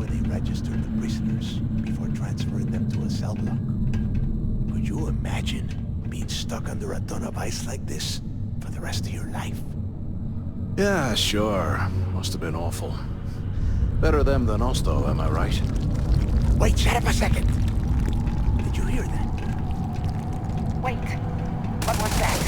where they register the prisoners before transferring them to a cell block. Could you imagine being stuck under a ton of ice like this for the rest of your life? Yeah, sure. Must have been awful. Better them than us, though, am I right? Wait, shut up a second! Did you hear that? Wait, what was that?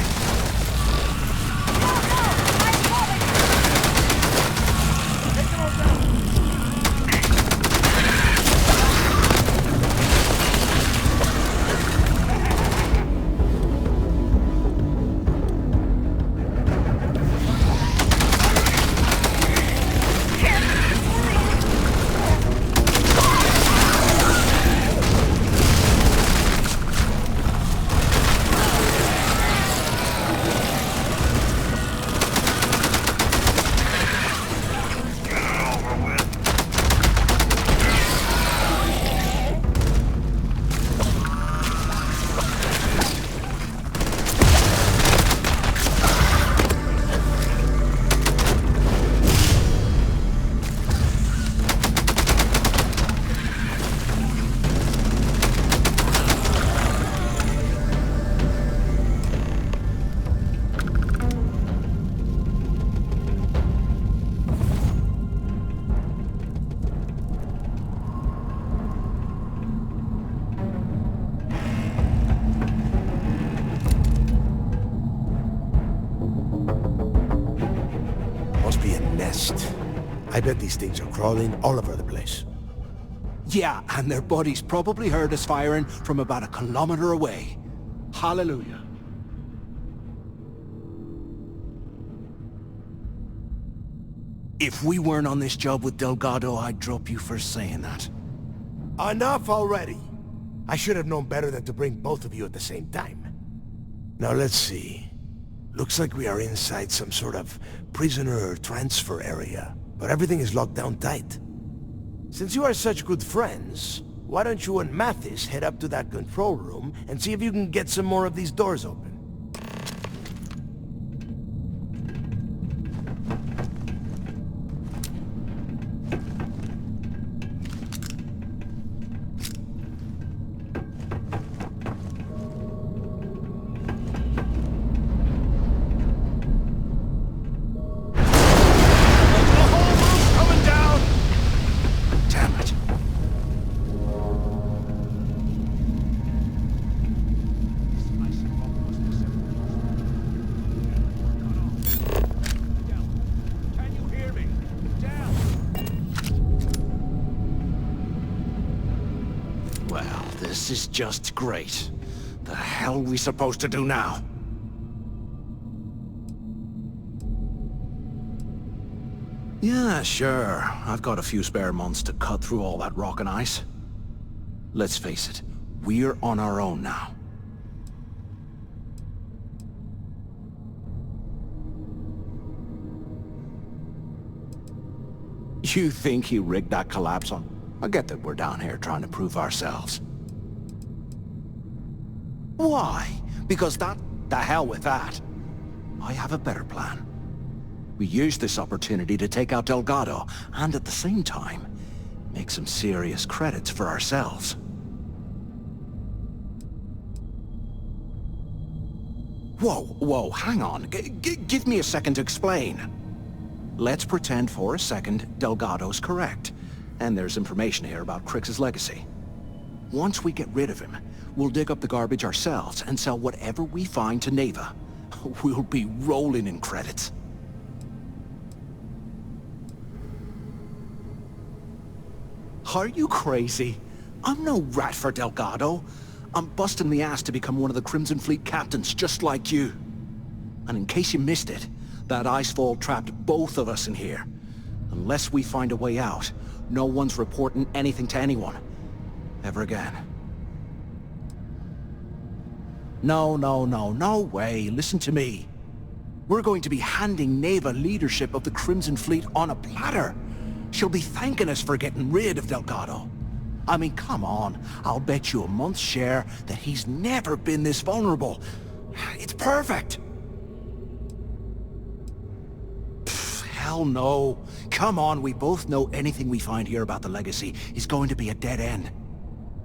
I bet these things are crawling all over the place. Yeah, and their buddies probably heard us firing from about 1 kilometer away. Hallelujah. If we weren't on this job with Delgado, I'd drop you for saying that. Enough already! I should have known better than to bring both of you at the same time. Now let's see. Looks like we are inside some sort of prisoner transfer area, but everything is locked down tight. Since you are such good friends, why don't you and Mathis head up to that control room and see if you can get some more of these doors open? This is just great. The hell are we supposed to do now? Yeah, sure. I've got a few spare months to cut through all that rock and ice. Let's face it, we're on our own now. You think he rigged that collapse on? I get that we're down here trying to prove ourselves. Why? Because the hell with that. I have a better plan. We use this opportunity to take out Delgado, and at the same time, make some serious credits for ourselves. Whoa, hang on. Give me a second to explain. Let's pretend for a second Delgado's correct, and there's information here about Crix's legacy. Once we get rid of him, we'll dig up the garbage ourselves and sell whatever we find to Neva. We'll be rolling in credits. Are you crazy? I'm no rat for Delgado. I'm busting the ass to become one of the Crimson Fleet captains, just like you. And in case you missed it, that icefall trapped both of us in here. Unless we find a way out, no one's reporting anything to anyone. Ever again. No way. Listen to me. We're going to be handing Neva leadership of the Crimson Fleet on a platter. She'll be thanking us for getting rid of Delgado. I mean, come on. I'll bet you a month's share that he's never been this vulnerable. It's perfect. hell no. Come on, we both know anything we find here about the legacy is going to be a dead end.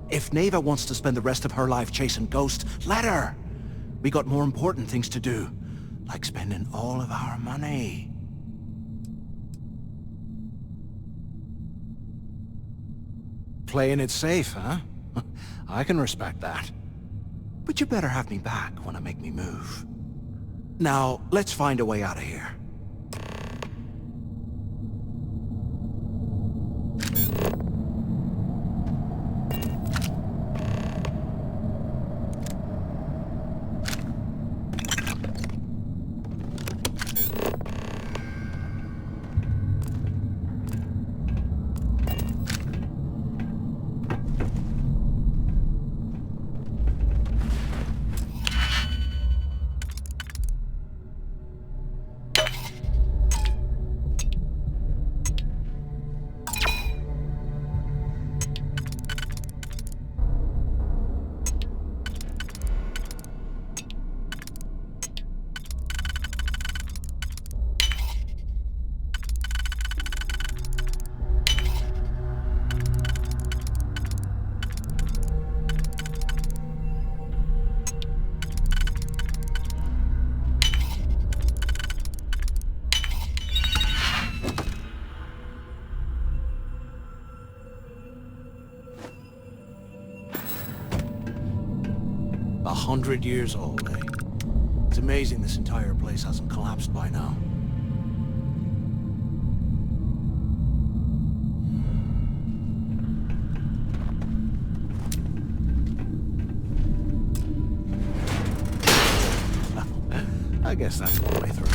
If Neva wants to spend the rest of her life chasing ghosts, let her. We got more important things to do, like spending all of our money. Playing it safe, huh? I can respect that. But you better have me back when I make me move. Now, let's find a way out of here. A 100 years old, eh? It's amazing this entire place hasn't collapsed by now. I guess that's one way through.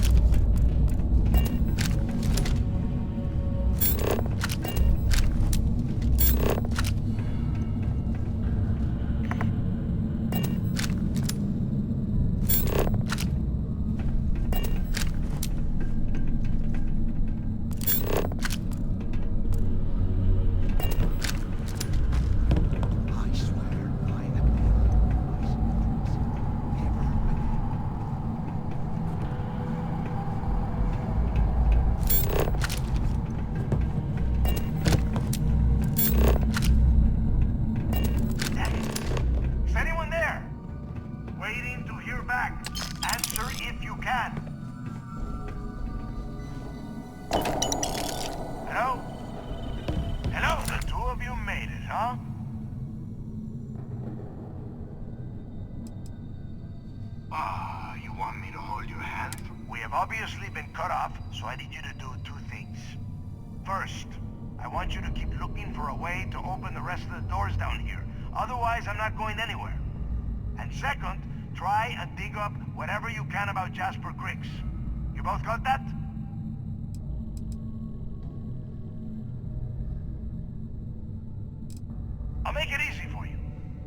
You want me to hold your hand? We have obviously been cut off, so I need you to do two things. First, I want you to keep looking for a way to open the rest of the doors down here. Otherwise, I'm not going anywhere. And second, try and dig up whatever you can about Jasper Griggs. You both got that? I'll make it easy for you.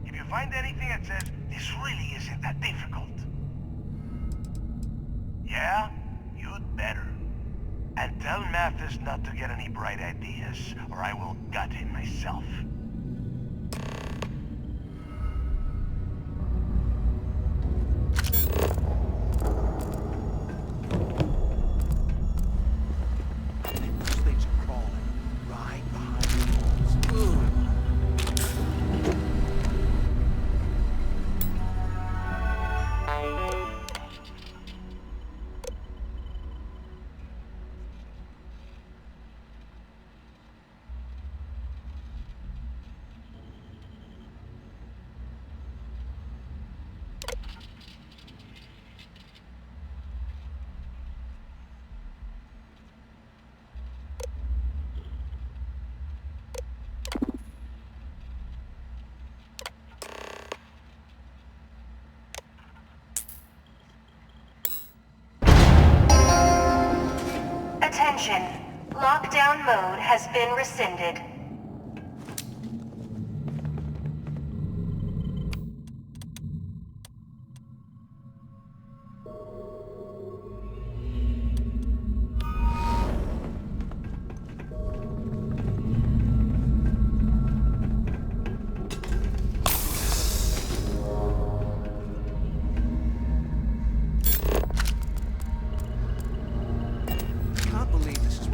If you find anything that says, this really isn't that difficult. Yeah? You'd better. And tell Mathis not to get any bright ideas, or I will gut him myself. Those things are crawling right behind the walls. Ugh. Attention. Lockdown mode has been rescinded. Can't believe this is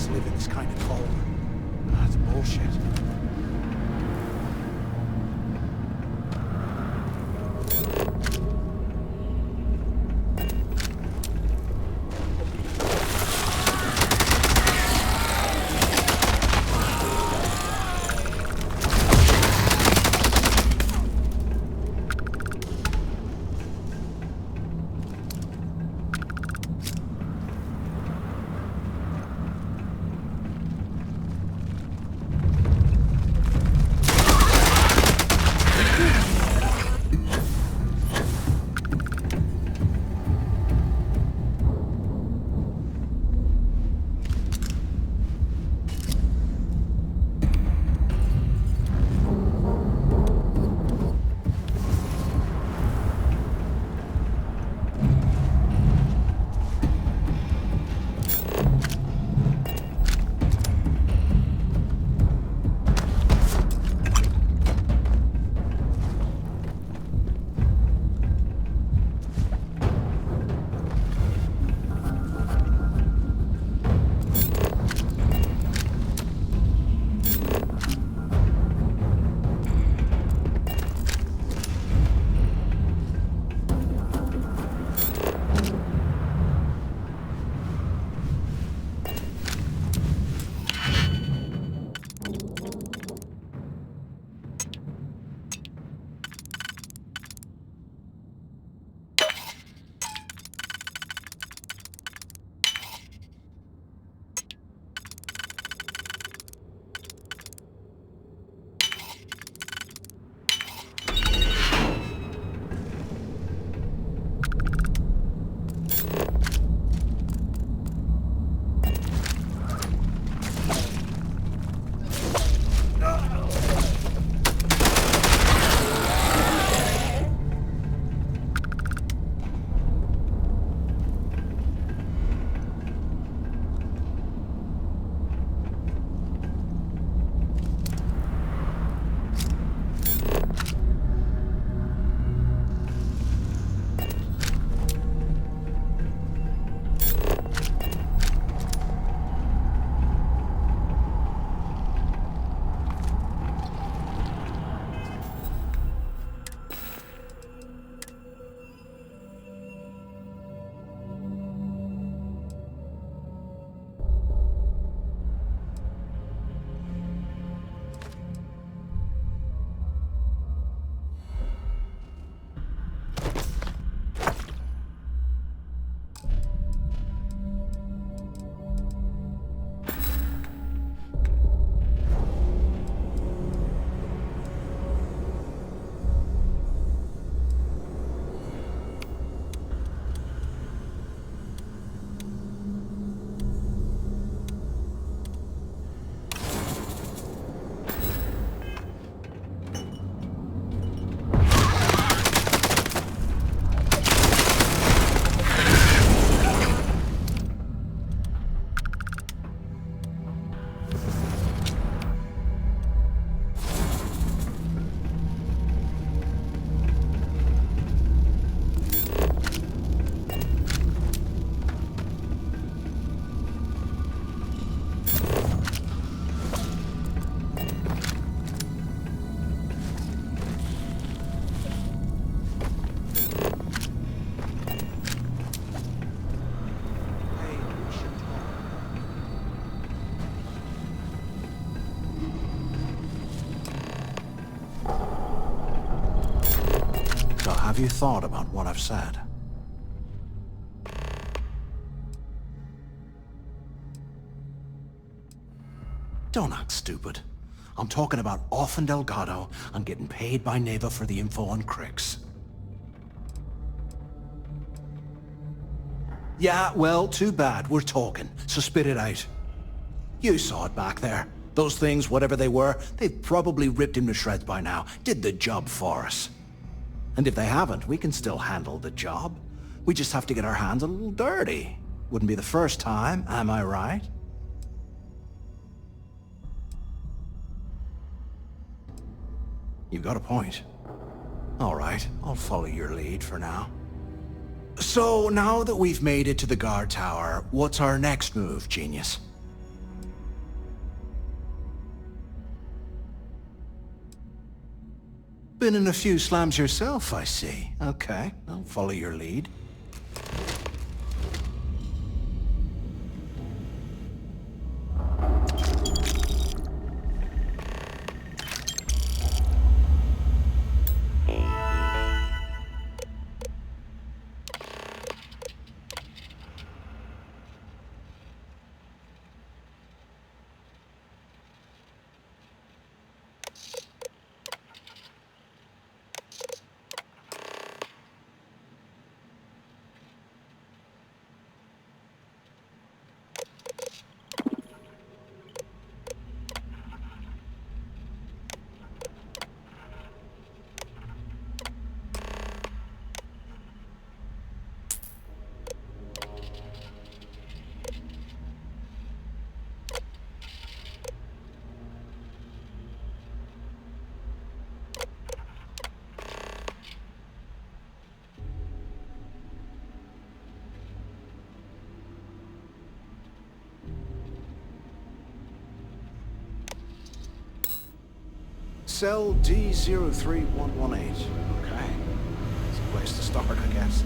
us live in this kind of cold. That's bullshit. Have you thought about what I've said? Don't act stupid. I'm talking off offing Delgado and getting paid by Neva for the info on Crix. Yeah, well, too bad. We're talking, so spit it out. You saw it back there. Those things, whatever they were, they've probably ripped him to shreds by now. Did the job for us. And if they haven't, we can still handle the job. We just have to get our hands a little dirty. Wouldn't be the first time, am I right? You've got a point. All right, I'll follow your lead for now. So, now that we've made it to the guard tower, what's our next move, genius? Been in a few slams yourself, I see. Okay, I'll follow your lead. Cell D03118. Okay. That's a place to start, I guess.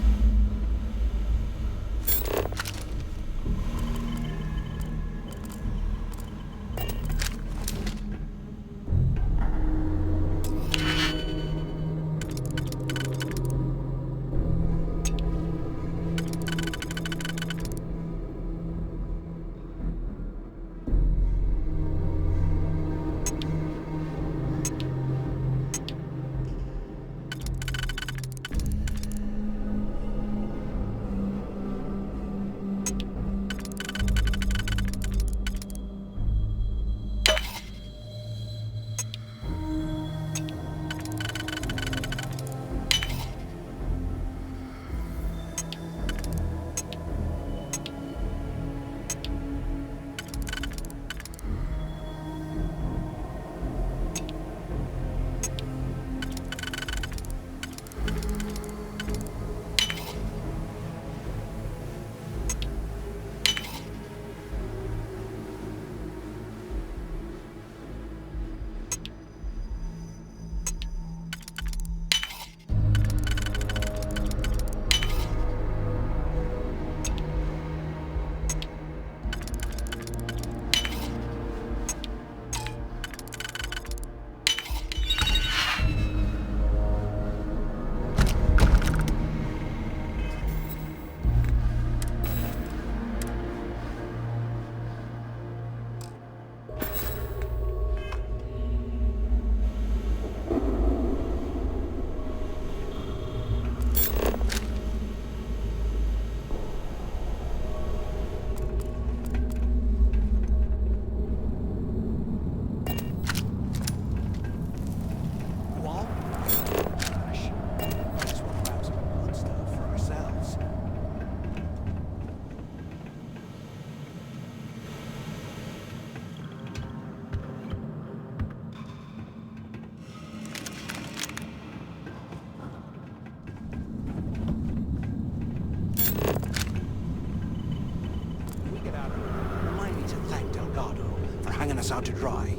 Hanging us out to dry.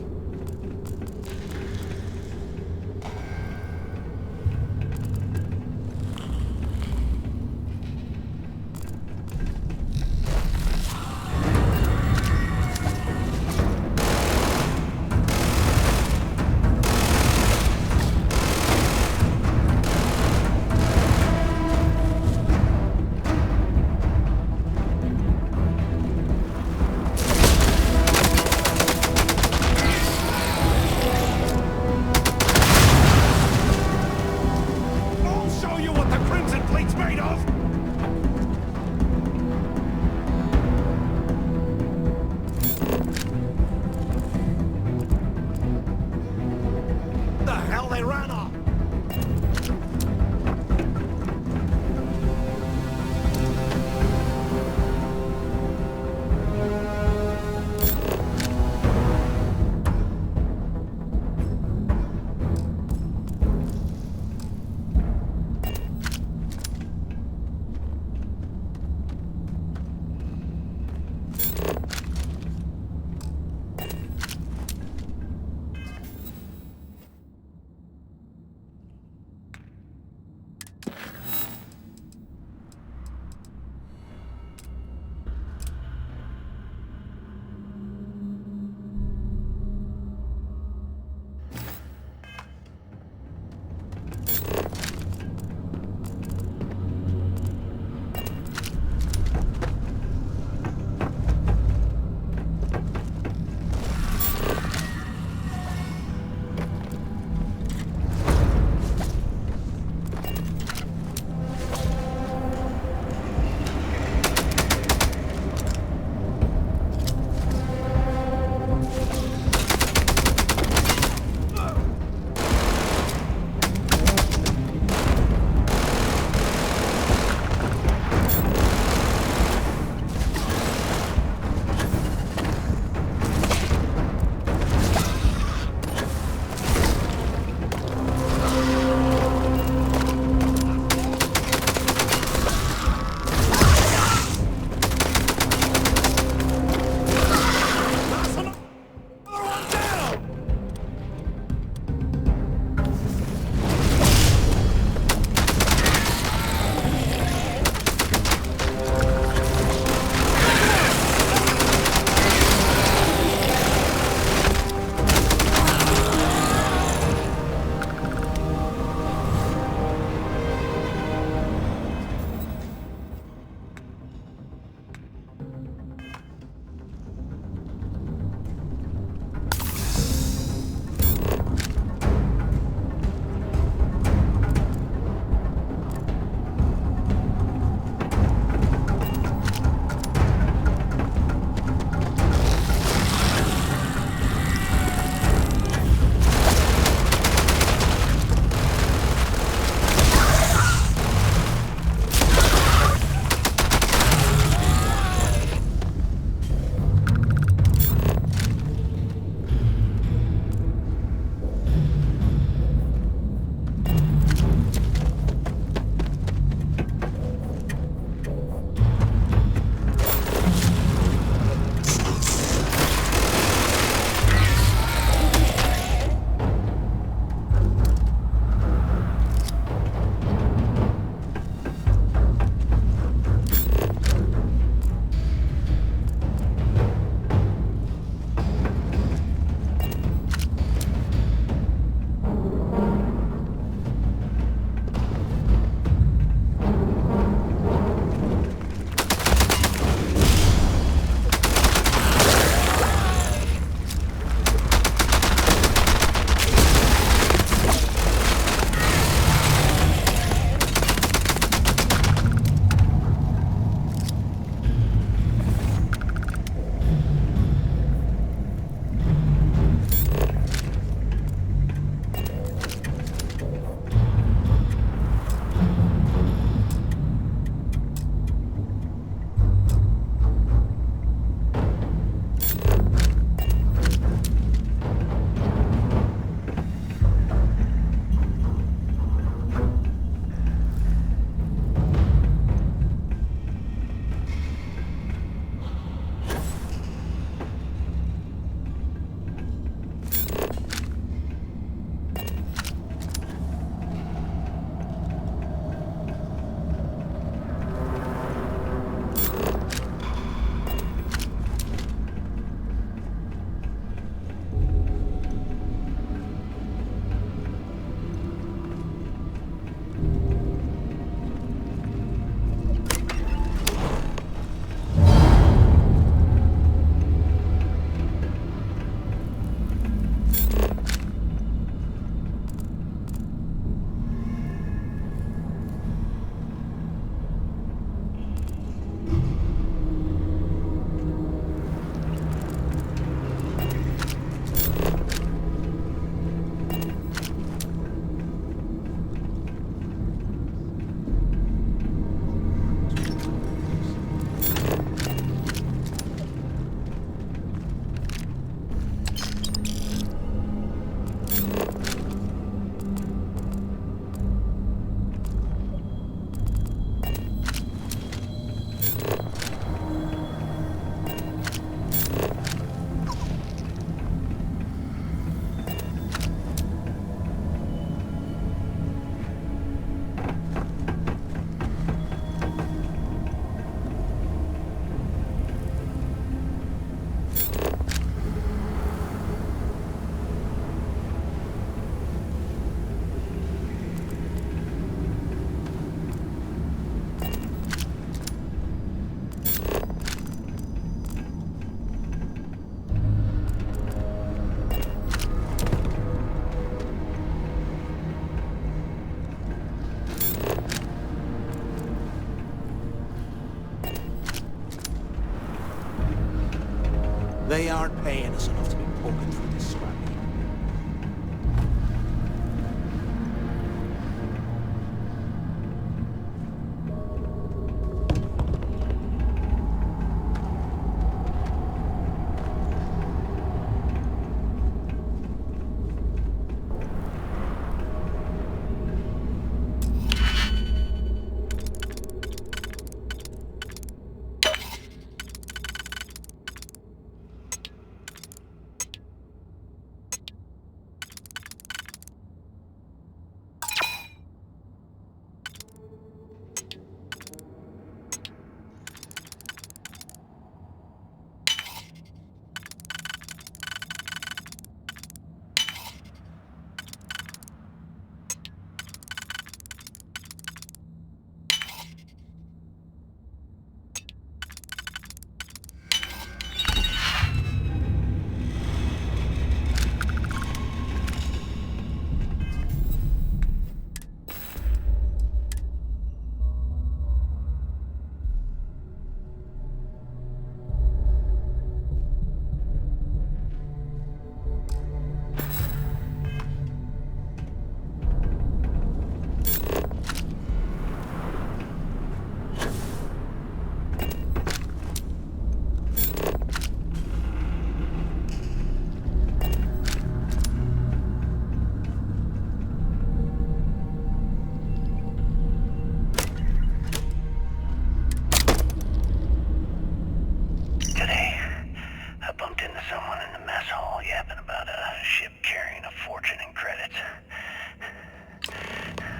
They aren't paying us enough to be poking through this scrappy.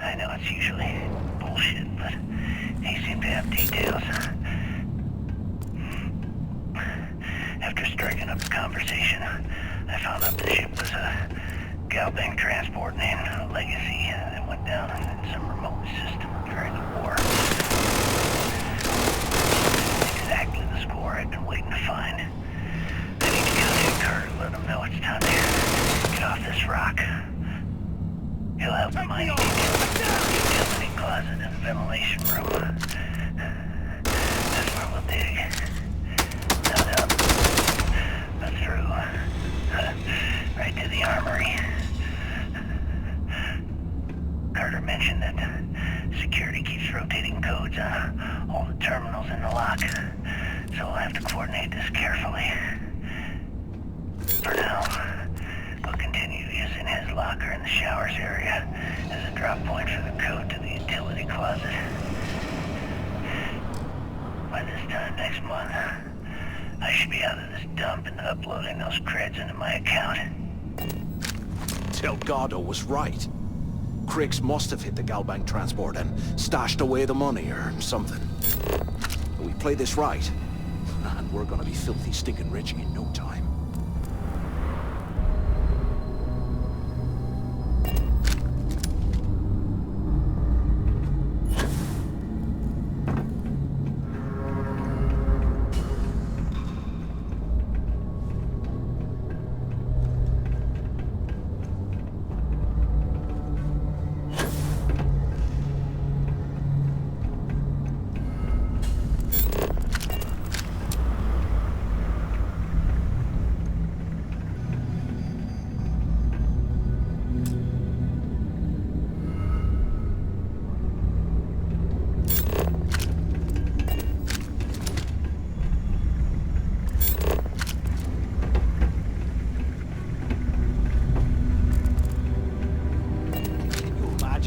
I know it's usually bullshit, but he seemed to have details. After striking up the conversation, I found out the ship was a Galbank transport named Legacy that went down in some remote system during the war. Exactly the score I'd been waiting to find. I need to contact Carter to let him know it's time to get off this rock. He'll help the mining utility closet and the ventilation room. That's where we'll dig. No doubt. But through. Right to the armory. Carter mentioned that security keeps rotating codes on all the terminals in the lock. So we'll have to coordinate this carefully. For now, we'll continue using his locker in the showers area as a drop point for the code to the utility closet. By this time next month, I should be out of this dump and uploading those creds into my account. Delgado was right. Criggs must have hit the Galbank transport and stashed away the money or something. We play this right, and we're gonna be filthy stinking rich in no time.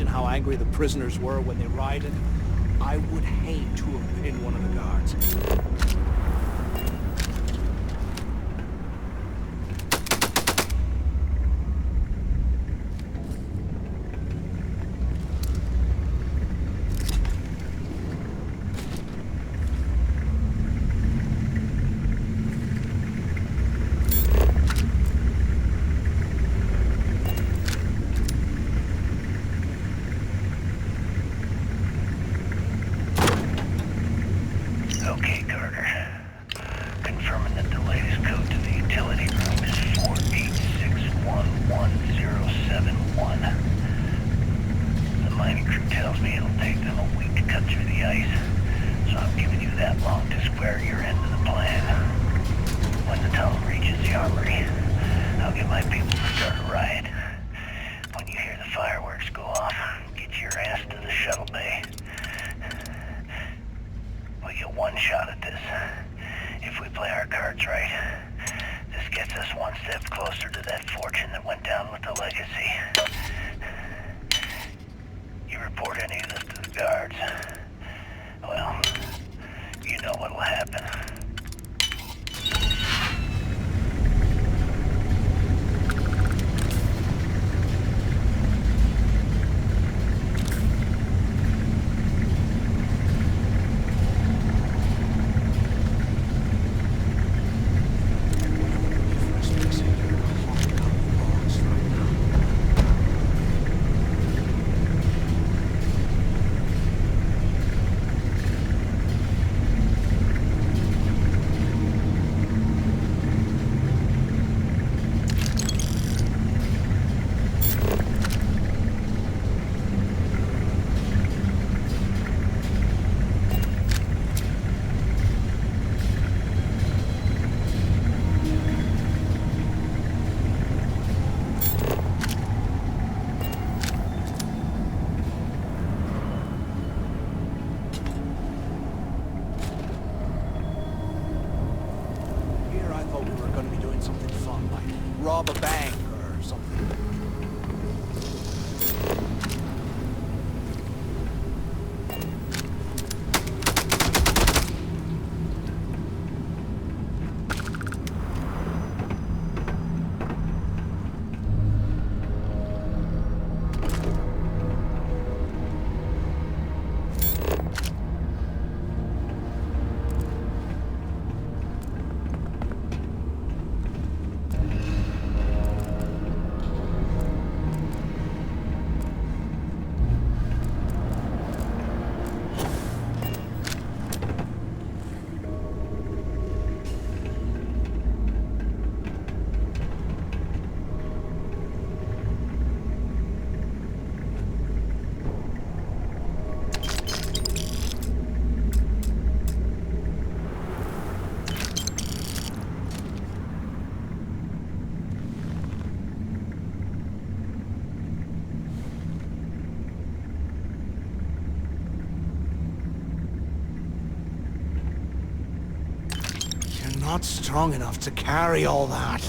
How angry the prisoners were when they rioted. I would hate to have been one of the guards. Okay, Carter. Confirming that the latest code to the utility room is 486111071. The mining crew tells me it'll take them a week to cut through the ice, so I'm giving you that long to square your end of the plan. When the tunnel might be able to start a riot. When you hear the fireworks go off, get your ass to the shuttle bay. We get one shot at this. If we play our cards right, this gets us one step closer to that fortune that went down with the legacy. You report any of this to the guards, well, you know what'll happen. Here I thought we were going to be doing something fun, like rob a bank or something. You're not strong enough to carry all that.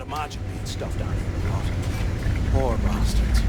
Imagine being stuffed down here a lot. Poor bastards.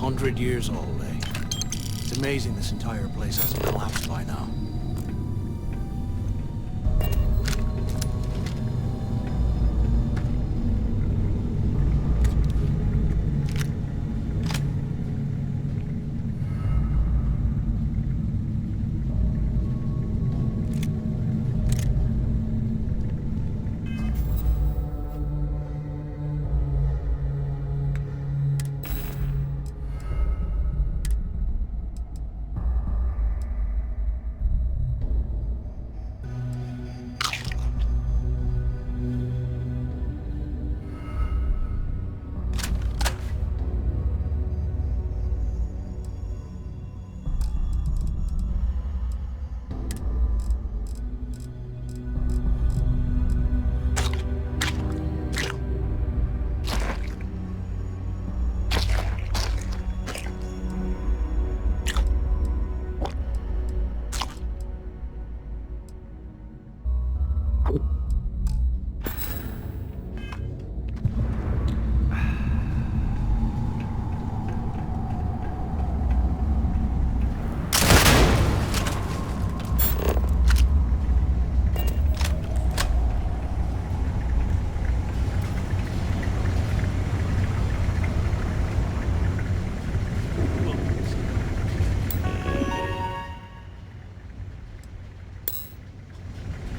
100 years old, eh? It's amazing this entire place hasn't collapsed by now.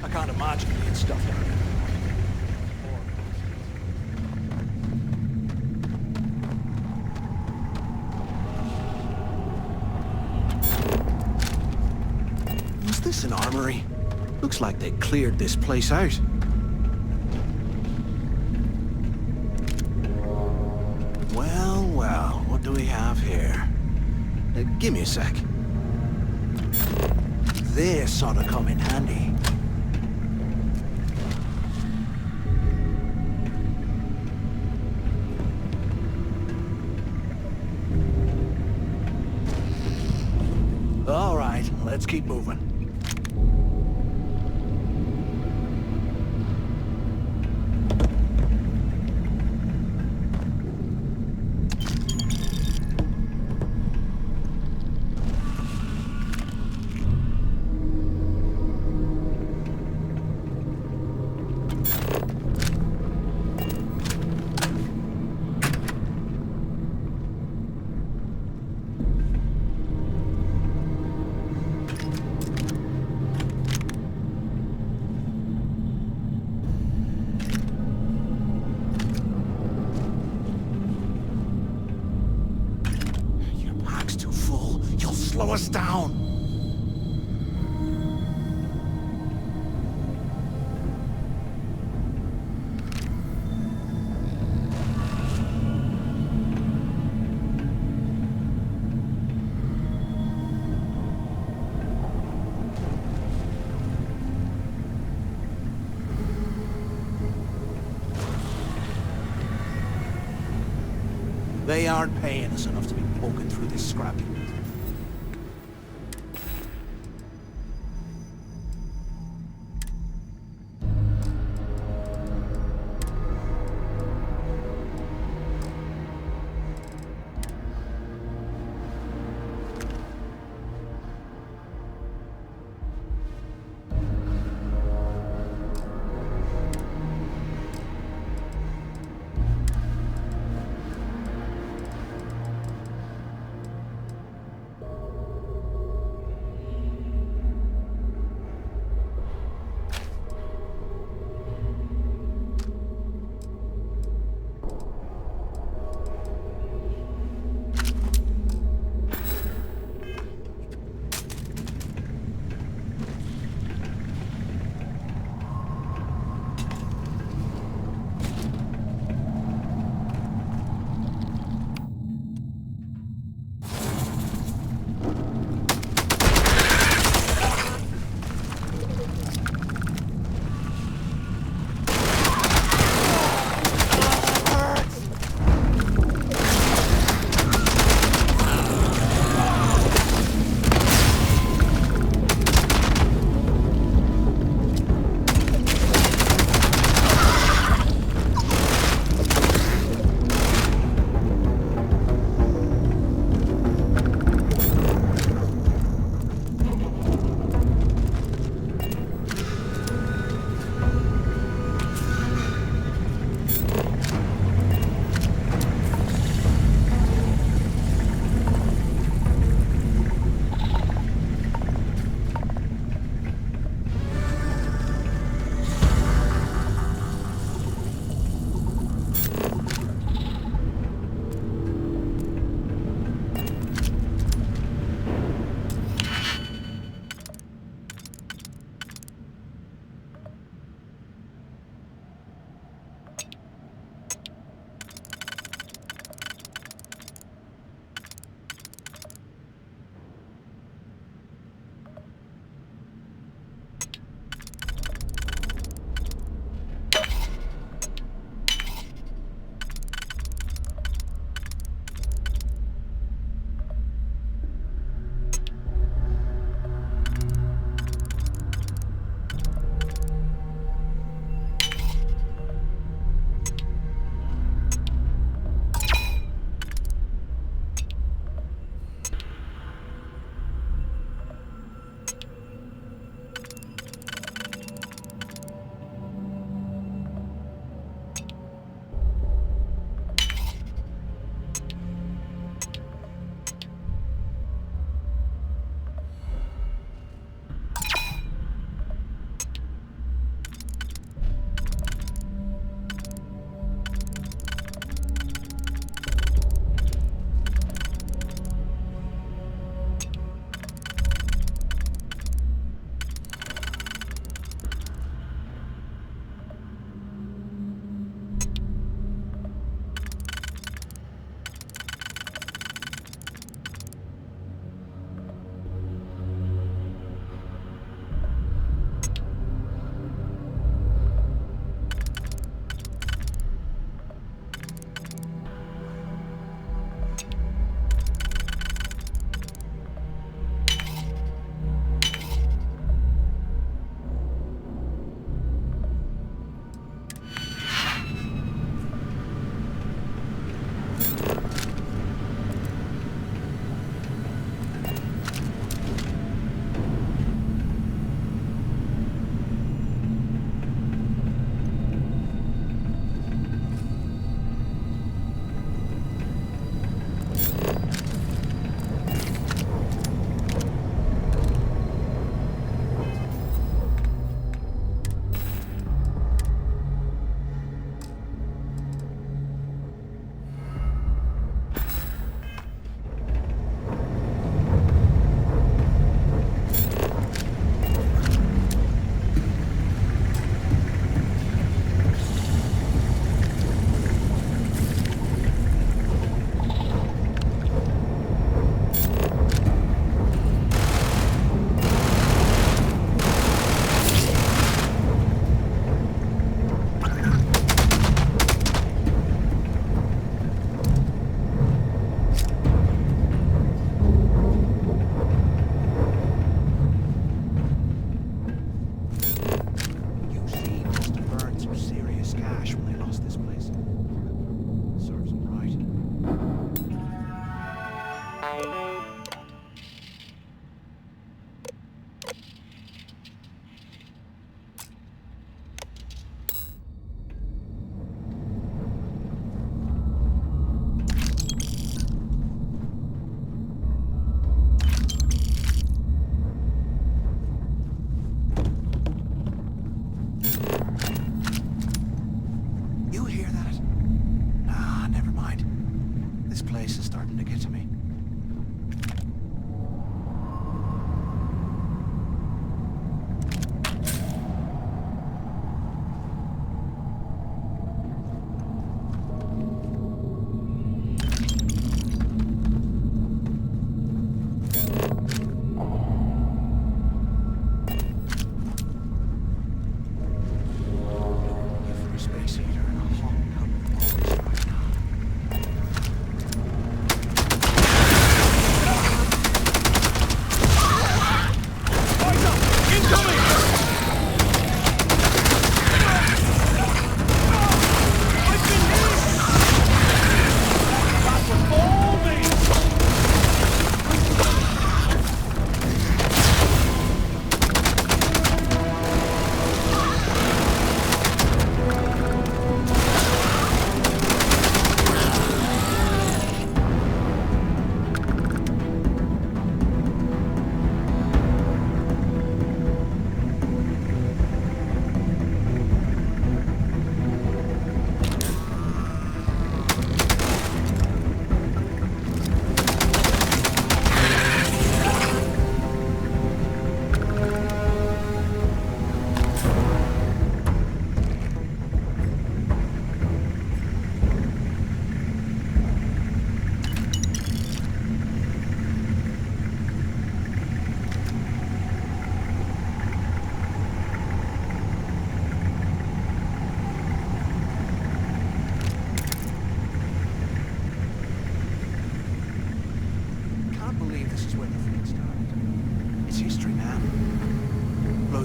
I can't imagine being stuffed down there. Was this an armory? Looks like they cleared this place out. Well, well, what do we have here? Give me a sec. This ought to come in handy. All right, let's keep moving. Slow us down. They aren't paying us enough to be poking through this scrap heap.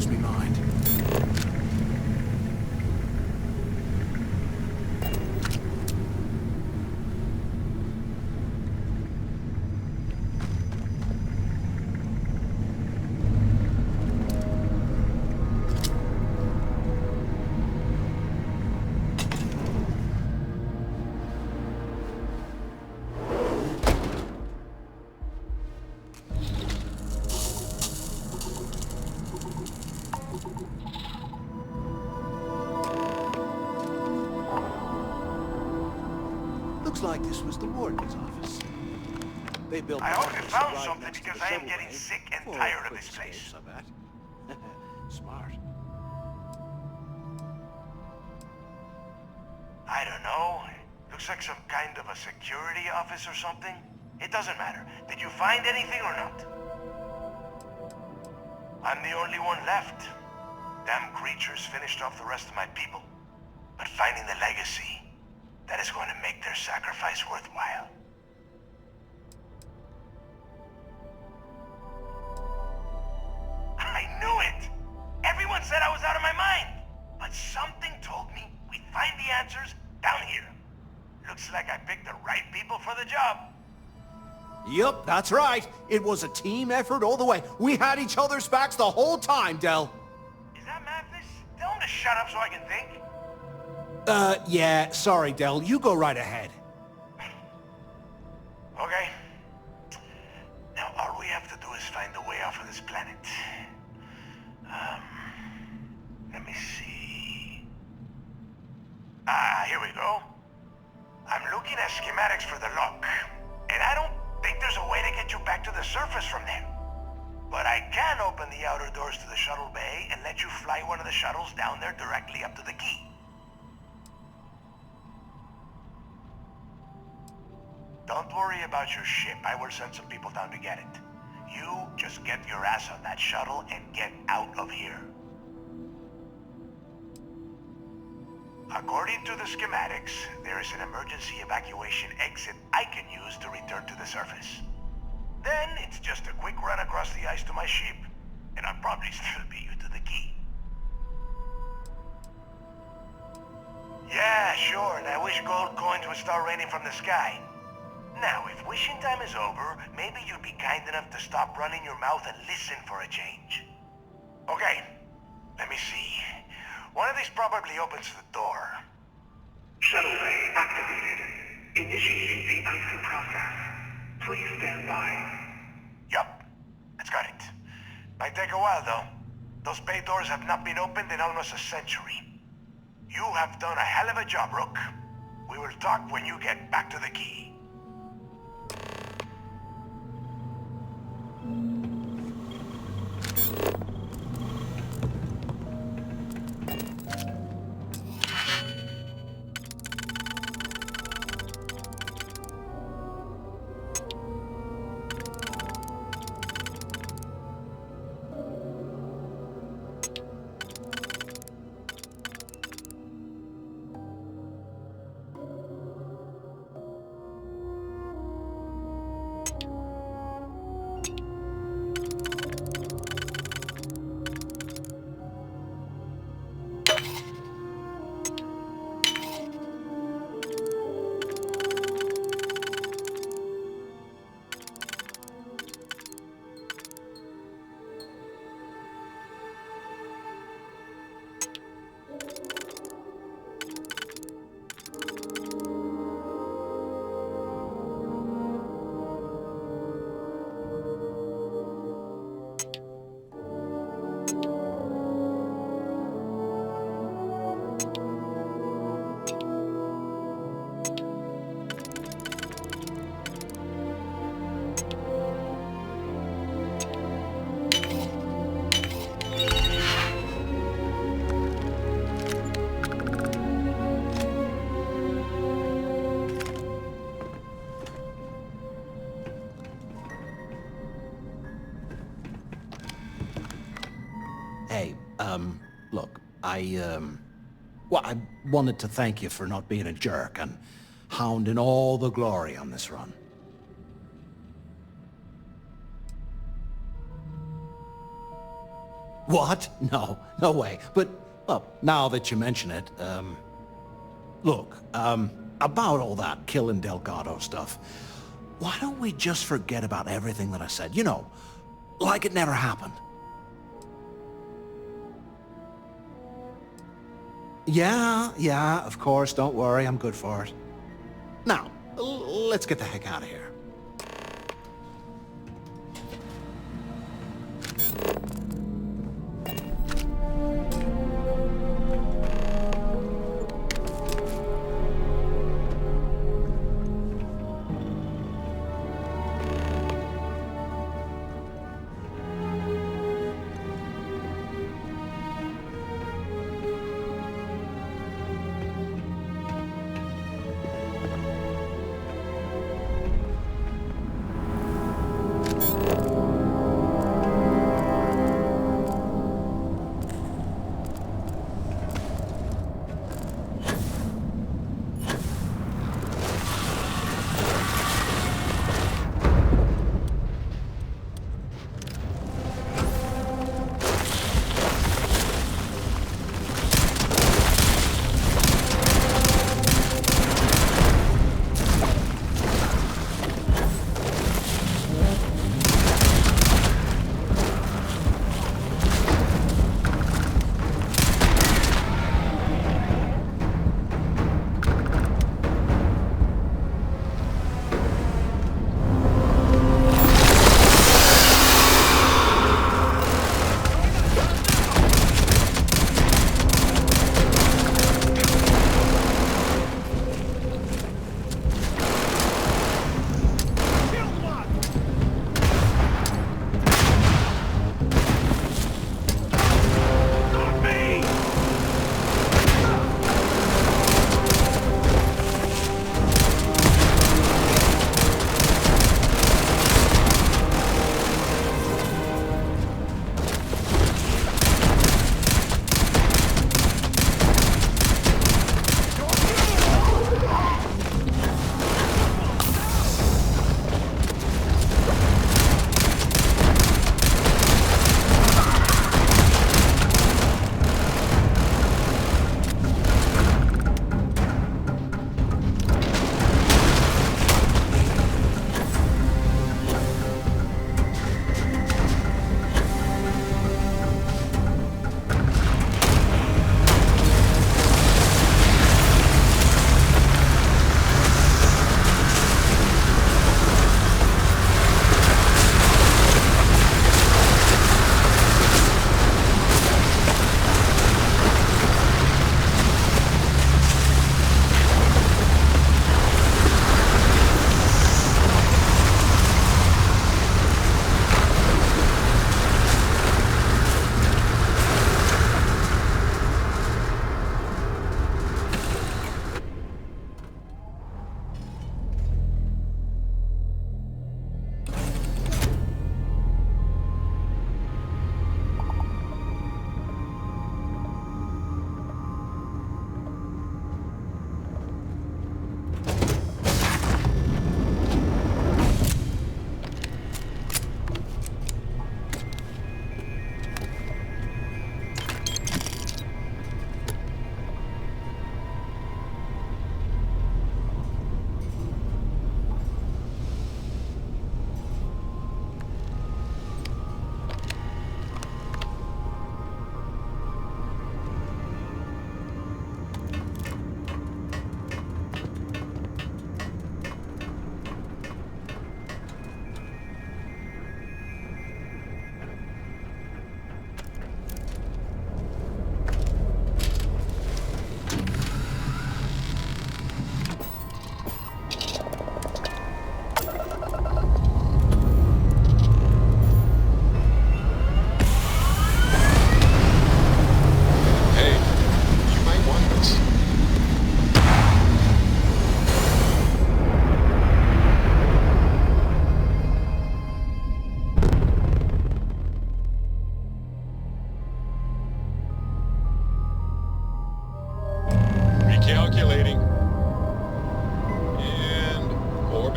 blows me mind. Looks like this was the warden's office. They built. I hope you the found right something next to because the I am subway getting sick and for tired of quick this place. escapes, I bet. Smart. I don't know. Looks like some kind of a security office or something. It doesn't matter. Did you find anything or not? I'm the only one left. Damn creatures finished off the rest of my people. But finding the legacy, that is going to make their sacrifice worthwhile. I knew it! Everyone said I was out of my mind! But something told me we'd find the answers down here. Looks like I picked the right people for the job. Yup, that's right. It was a team effort all the way. We had each other's backs the whole time, Del. Is that madness? Tell him to shut up so I can think. Yeah, sorry, Del. You go right ahead. Okay. Now all we have to do is find a way off of this planet. Let me see. Ah, here we go. I'm looking at schematics for the lock, and I don't think there's a way to get you back to the surface from there. But I can open the outer doors to the shuttle bay and let you fly one of the shuttles down there directly up to the key. Don't worry about your ship. I will send some people down to get it. You just get your ass on that shuttle and get out of here. According to the schematics, there is an emergency evacuation exit I can use to return to the surface. Then it's just a quick run across the ice to my ship, and I'll probably still beat you to the key. Yeah, sure, and I wish gold coins would start raining from the sky. Now, if wishing time is over, maybe you'd be kind enough to stop running your mouth and listen for a change. Okay, let me see. One of these probably opens the door. Shuttle bay activated. Initiating the icing process. Please stand by. Yup, that's got it. Might take a while, though. Those bay doors have not been opened in almost a century. You have done a hell of a job, Rook. We will talk when you get back to the key. Hey, look, well, I wanted to thank you for not being a jerk and hounding all the glory on this run. What? No, no way. But, well, now that you mention it, look, about all that killing Delgado stuff, why don't we just forget about everything that I said? You know, like it never happened. Yeah, of course, don't worry, I'm good for it. Now, let's get the heck out of here.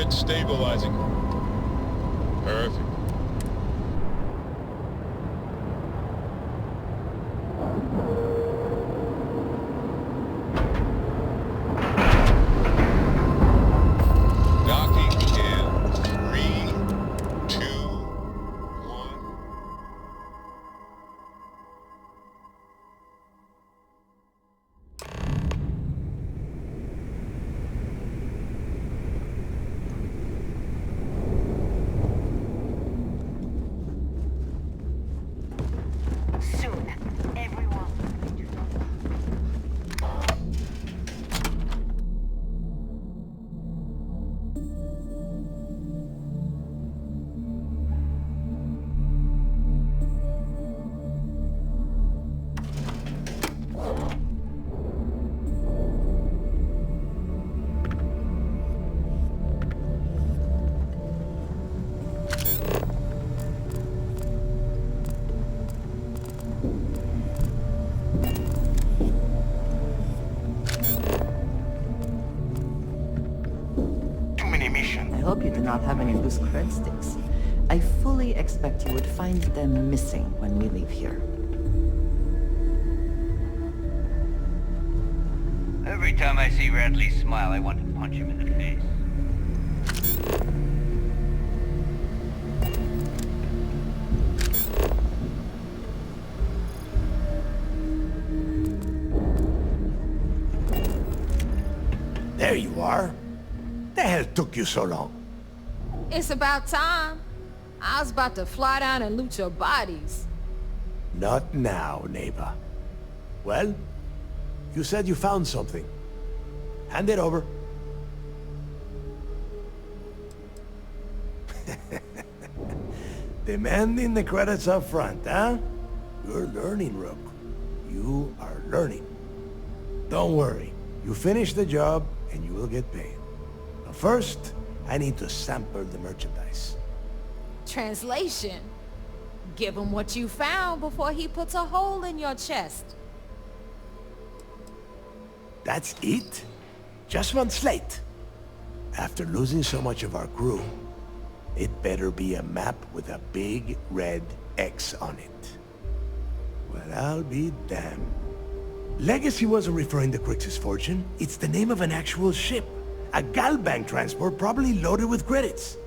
Stabilizing. Perfect. not have any loose cred sticks. I fully expect you would find them missing when we leave here. Every time I see Radley smile, I want to punch him in the face. There you are. The hell took you so long? It's about time. I was about to fly down and loot your bodies. Not now, neighbor. Well, you said you found something. Hand it over. Demanding the credits up front, huh? You're learning, Rook. You are learning. Don't worry. You finish the job, and you will get paid. But first, I need to sample the merchandise. Translation. Give him what you found before he puts a hole in your chest. That's it? Just one slate? After losing so much of our crew, it better be a map with a big red X on it. Well, I'll be damned. Legacy wasn't referring to Crix's fortune. It's the name of an actual ship. A Galbank transport probably loaded with credits.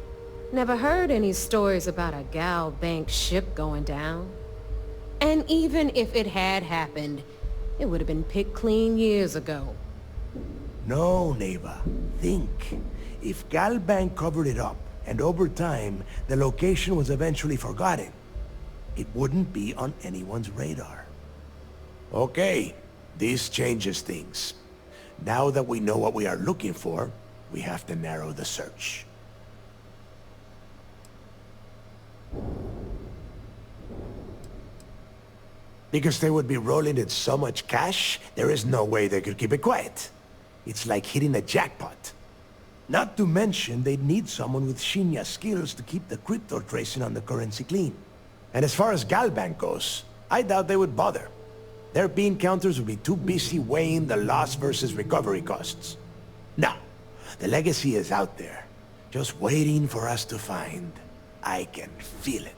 Never heard any stories about a Gal Bank ship going down. And even if it had happened, it would have been picked clean years ago. No, Neva. Think. If Galbank covered it up, and over time, the location was eventually forgotten, it wouldn't be on anyone's radar. Okay, this changes things. Now that we know what we are looking for, we have to narrow the search. Because they would be rolling in so much cash, there is no way they could keep it quiet. It's like hitting a jackpot. Not to mention, they'd need someone with Shinya skills to keep the crypto tracing on the currency clean. And as far as Galbank goes, I doubt they would bother. Their bean counters would be too busy weighing the loss versus recovery costs. Now, the legacy is out there, just waiting for us to find. I can feel it.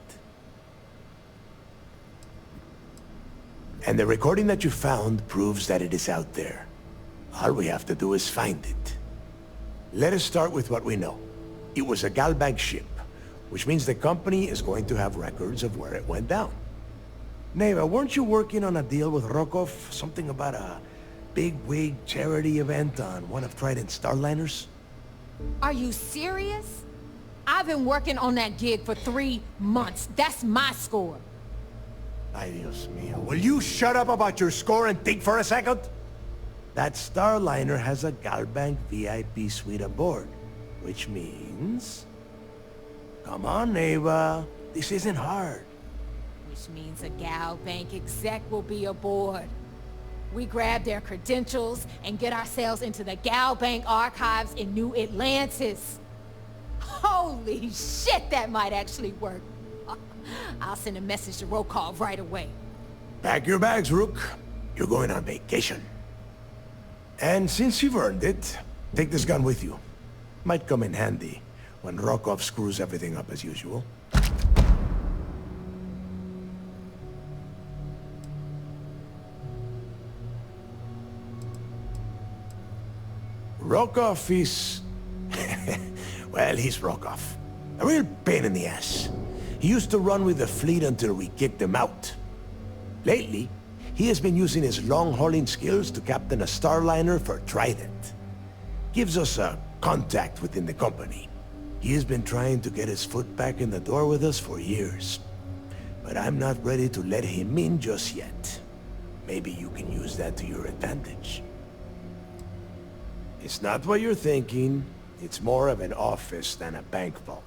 And the recording that you found proves that it is out there. All we have to do is find it. Let us start with what we know. It was a Galbank ship, which means the company is going to have records of where it went down. Neva, weren't you working on a deal with Rokov? Something about a big-wig charity event on one of Trident's Starliners? Are you serious? I've been working on that gig for 3 months. That's my score. Ay, Dios mío. Will you shut up about your score and think for a second? That Starliner has a Galbank VIP suite aboard, which means... Come on, Neva. This isn't hard. Which means a Gal Bank exec will be aboard. We grab their credentials and get ourselves into the Gal Bank archives in New Atlantis. Holy shit, that might actually work. I'll send a message to Rokov right away. Pack your bags, Rook. You're going on vacation. And since you've earned it, take this gun with you. Might come in handy when Rokov screws everything up as usual. Rokov is... well, he's Rokov. A real pain in the ass. He used to run with the fleet until we kicked him out. Lately, he has been using his long-hauling skills to captain a Starliner for Trident. Gives us a contact within the company. He has been trying to get his foot back in the door with us for years. But I'm not ready to let him in just yet. Maybe you can use that to your advantage. It's not what you're thinking. It's more of an office than a bank vault.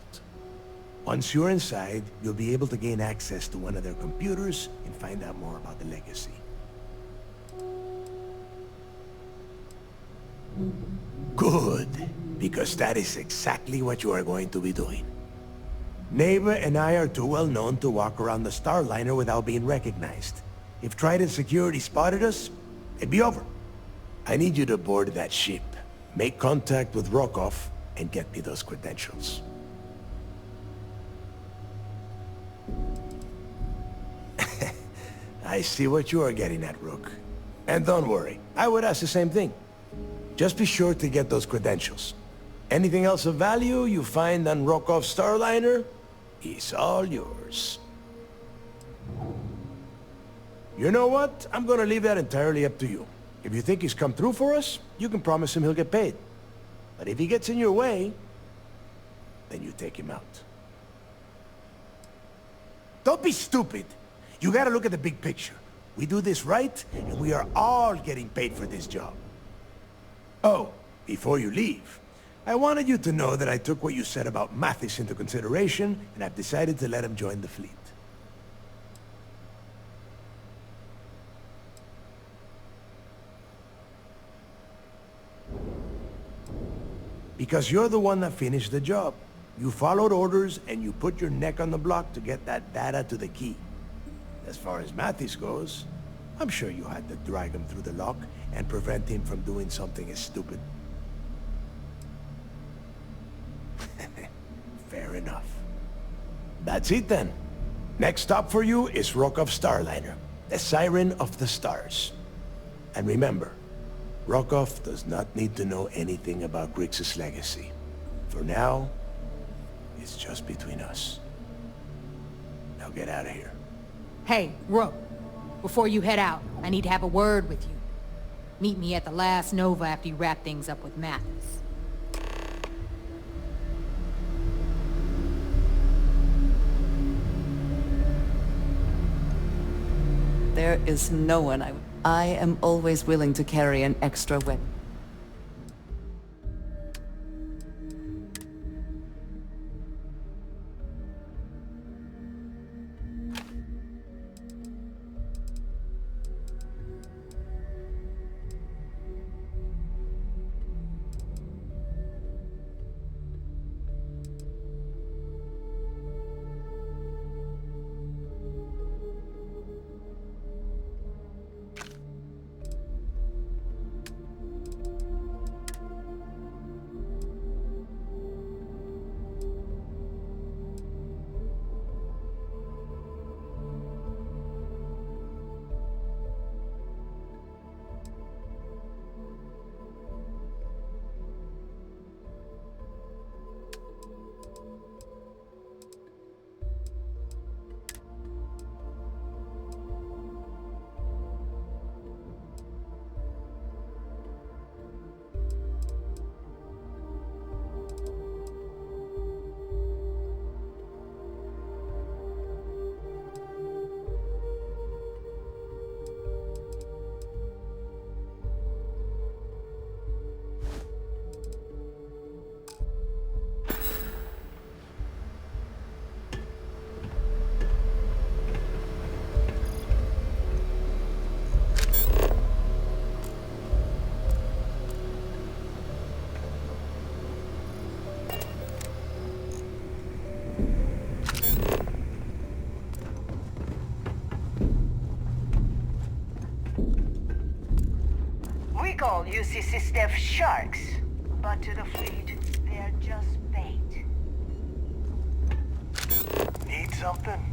Once you're inside, you'll be able to gain access to one of their computers and find out more about the legacy. Good, because that is exactly what you are going to be doing. Neva and I are too well known to walk around the Starliner without being recognized. If Trident Security spotted us, it'd be over. I need you to board that ship, make contact with Rokov, and get me those credentials. I see what you are getting at, Rook. And don't worry, I would ask the same thing. Just be sure to get those credentials. Anything else of value you find on Rokov's Starliner is all yours. You know what? I'm gonna leave that entirely up to you. If you think he's come through for us, you can promise him he'll get paid. But if he gets in your way, then you take him out. Don't be stupid. You gotta look at the big picture. We do this right, and we are all getting paid for this job. Oh, before you leave, I wanted you to know that I took what you said about Mathis into consideration, and I've decided to let him join the fleet. Because you're the one that finished the job. You followed orders, and you put your neck on the block to get that data to the key. As far as Mathis goes, I'm sure you had to drag him through the lock and prevent him from doing something as stupid. Fair enough. That's it then. Next stop for you is Rokov's Starliner, the Siren of the Stars. And remember, Rokov does not need to know anything about Grixis' legacy. For now, it's just between us. Now get out of here. Hey, Rook, before you head out, I need to have a word with you. Meet me at the last Nova after you wrap things up with Mathis. There is no one I am always willing to carry an extra weapon. Call UCC staff sharks, but to the fleet, they're just bait. Need something?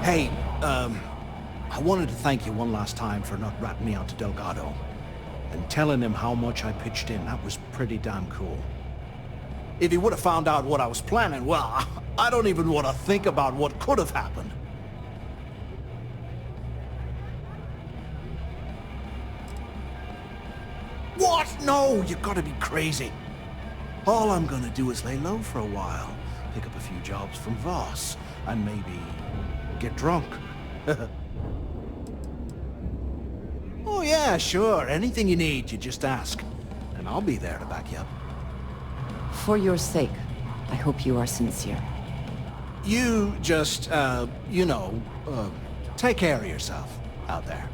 Hey, I wanted to thank you one last time for not ratting me out to Delgado. And telling him how much I pitched in. That was pretty damn cool. If he would have found out what I was planning, well, I don't even want to think about what could have happened. What? No, you gotta be crazy. All I'm gonna do is lay low for a while, pick up a few jobs from Voss, and maybe get drunk. Oh yeah, sure. Anything you need, you just ask. And I'll be there to back you up. For your sake, I hope you are sincere. You just, take care of yourself out there.